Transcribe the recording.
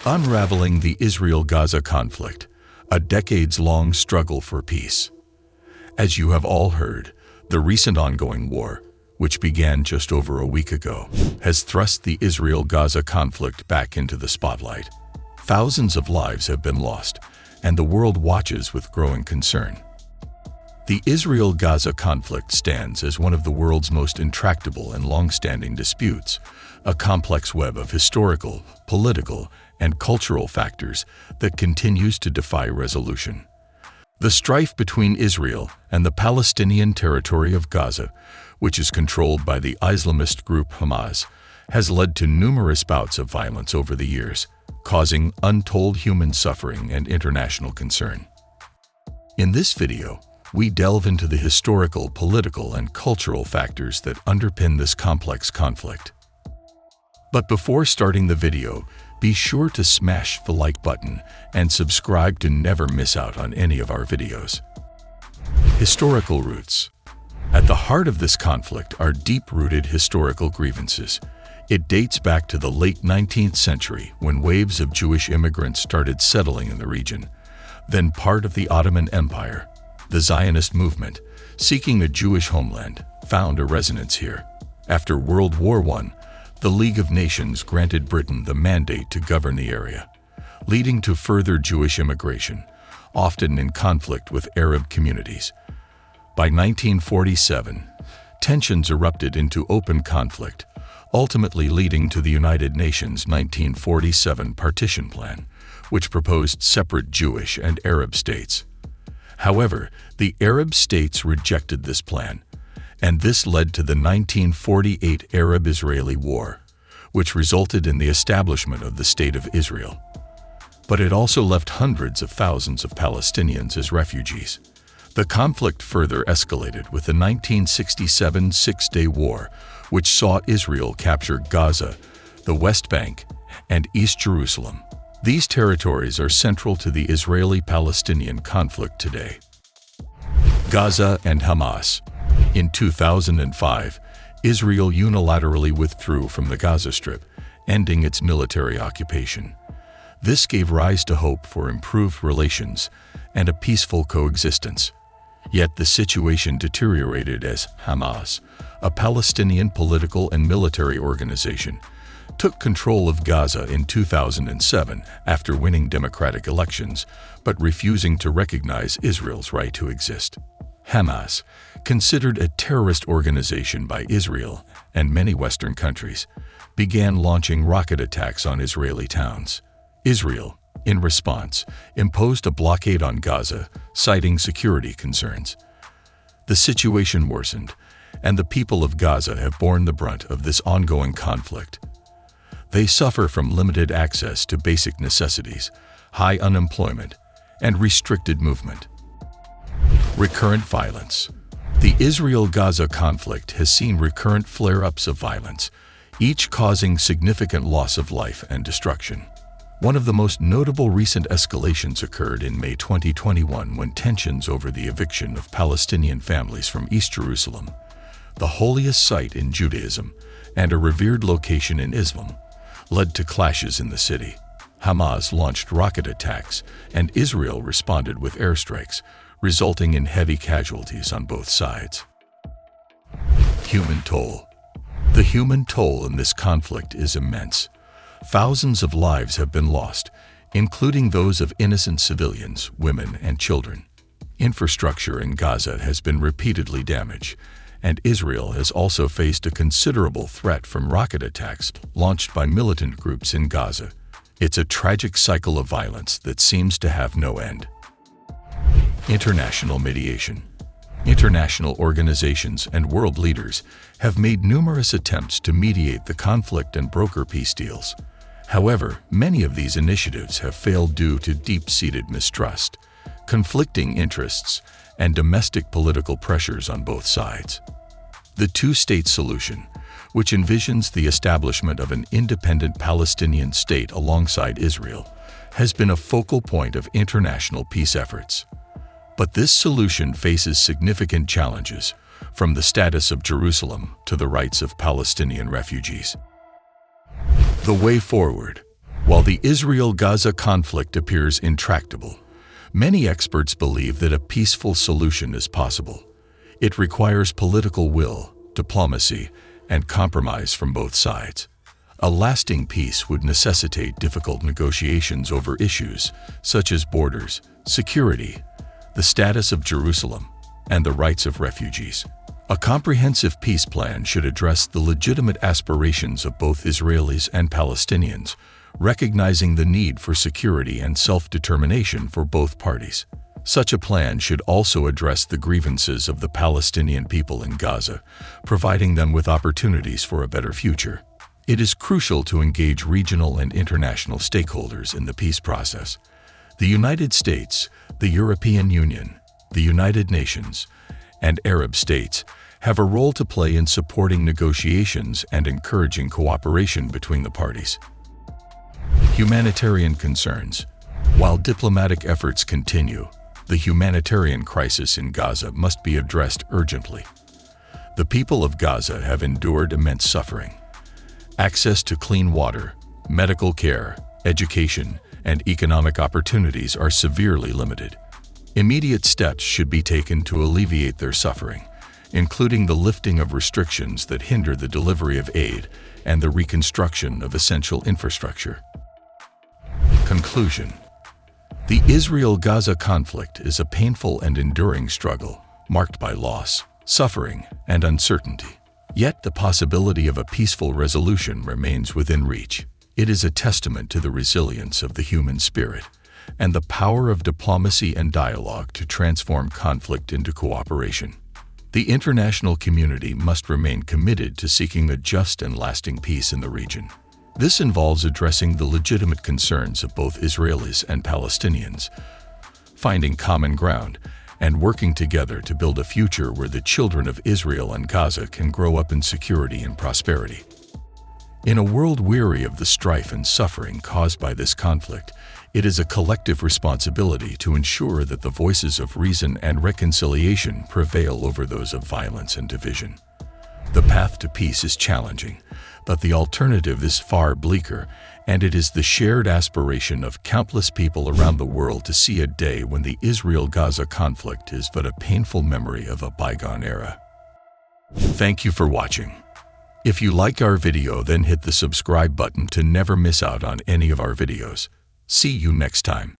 Unraveling the Israel-Gaza conflict, a decades-long struggle for peace. As you have all heard, the recent ongoing war, which began just over a week ago, has thrust the Israel-Gaza conflict back into the spotlight. Thousands of lives have been lost, and the world watches with growing concern. The Israel-Gaza conflict stands as one of the world's most intractable and long-standing disputes, a complex web of historical, political, and cultural factors that continues to defy resolution. The strife between Israel and the Palestinian territory of Gaza, which is controlled by the Islamist group Hamas, has led to numerous bouts of violence over the years, causing untold human suffering and international concern. In this video, we delve into the historical, political, and cultural factors that underpin this complex conflict. But before starting the video, be sure to smash the like button and subscribe to never miss out on any of our videos. Historical roots. At the heart of this conflict are deep-rooted historical grievances. It dates back to the late 19th century when waves of Jewish immigrants started settling in the region. Then part of the Ottoman Empire, the Zionist movement, seeking a Jewish homeland, found a resonance here. After World War I, the League of Nations granted Britain the mandate to govern the area, leading to further Jewish immigration, often in conflict with Arab communities. By 1947, tensions erupted into open conflict, ultimately leading to the United Nations 1947 Partition Plan, which proposed separate Jewish and Arab states. However, the Arab states rejected this plan, and this led to the 1948 Arab-Israeli War, which resulted in the establishment of the State of Israel. But it also left hundreds of thousands of Palestinians as refugees. The conflict further escalated with the 1967 Six-Day War, which saw Israel capture Gaza, the West Bank, and East Jerusalem. These territories are central to the Israeli-Palestinian conflict today. Gaza and Hamas. In 2005, Israel unilaterally withdrew from the Gaza Strip, ending its military occupation. This gave rise to hope for improved relations and a peaceful coexistence. Yet the situation deteriorated as Hamas, a Palestinian political and military organization, took control of Gaza in 2007 after winning democratic elections, but refusing to recognize Israel's right to exist. Hamas, considered a terrorist organization by Israel and many Western countries, began launching rocket attacks on Israeli towns. Israel, in response, imposed a blockade on Gaza, citing security concerns. The situation worsened, and the people of Gaza have borne the brunt of this ongoing conflict. They suffer from limited access to basic necessities, high unemployment, and restricted movement. Recurrent violence. The Israel-Gaza conflict has seen recurrent flare-ups of violence, each causing significant loss of life and destruction. One of the most notable recent escalations occurred in May 2021 when tensions over the eviction of Palestinian families from East Jerusalem, the holiest site in Judaism and a revered location in Islam, led to clashes in the city. Hamas launched rocket attacks, and Israel responded with airstrikes, resulting in heavy casualties on both sides. Human toll. The human toll in this conflict is immense. Thousands of lives have been lost, including those of innocent civilians, women, and children. Infrastructure in Gaza has been repeatedly damaged, and Israel has also faced a considerable threat from rocket attacks launched by militant groups in Gaza. It's a tragic cycle of violence that seems to have no end. International mediation. International organizations and world leaders have made numerous attempts to mediate the conflict and broker peace deals. However, many of these initiatives have failed due to deep-seated mistrust, conflicting interests, and domestic political pressures on both sides. The two-state solution, which envisions the establishment of an independent Palestinian state alongside Israel, has been a focal point of international peace efforts. But this solution faces significant challenges, from the status of Jerusalem to the rights of Palestinian refugees. The way forward. While the Israel-Gaza conflict appears intractable, many experts believe that a peaceful solution is possible. It requires political will, diplomacy, and compromise from both sides. A lasting peace would necessitate difficult negotiations over issues such as borders, security, the status of Jerusalem, and the rights of refugees. A comprehensive peace plan should address the legitimate aspirations of both Israelis and Palestinians, recognizing the need for security and self-determination for both parties. Such a plan should also address the grievances of the Palestinian people in Gaza, providing them with opportunities for a better future. It is crucial to engage regional and international stakeholders in the peace process. The United States, the European Union, the United Nations, and Arab states have a role to play in supporting negotiations and encouraging cooperation between the parties. Humanitarian concerns. While diplomatic efforts continue, the humanitarian crisis in Gaza must be addressed urgently. The people of Gaza have endured immense suffering. Access to clean water, medical care, education, and economic opportunities are severely limited. Immediate steps should be taken to alleviate their suffering, including the lifting of restrictions that hinder the delivery of aid and the reconstruction of essential infrastructure. Conclusion. The Israel-Gaza conflict is a painful and enduring struggle, marked by loss, suffering, and uncertainty. Yet the possibility of a peaceful resolution remains within reach. It is a testament to the resilience of the human spirit and the power of diplomacy and dialogue to transform conflict into cooperation. The international community must remain committed to seeking a just and lasting peace in the region. This involves addressing the legitimate concerns of both Israelis and Palestinians, finding common ground, and working together to build a future where the children of Israel and Gaza can grow up in security and prosperity. In a world weary of the strife and suffering caused by this conflict, it is a collective responsibility to ensure that the voices of reason and reconciliation prevail over those of violence and division. The path to peace is challenging, but the alternative is far bleaker, and it is the shared aspiration of countless people around the world to see a day when the Israel-Gaza conflict is but a painful memory of a bygone era. Thank you for watching. If you like our video, then hit the subscribe button to never miss out on any of our videos. See you next time.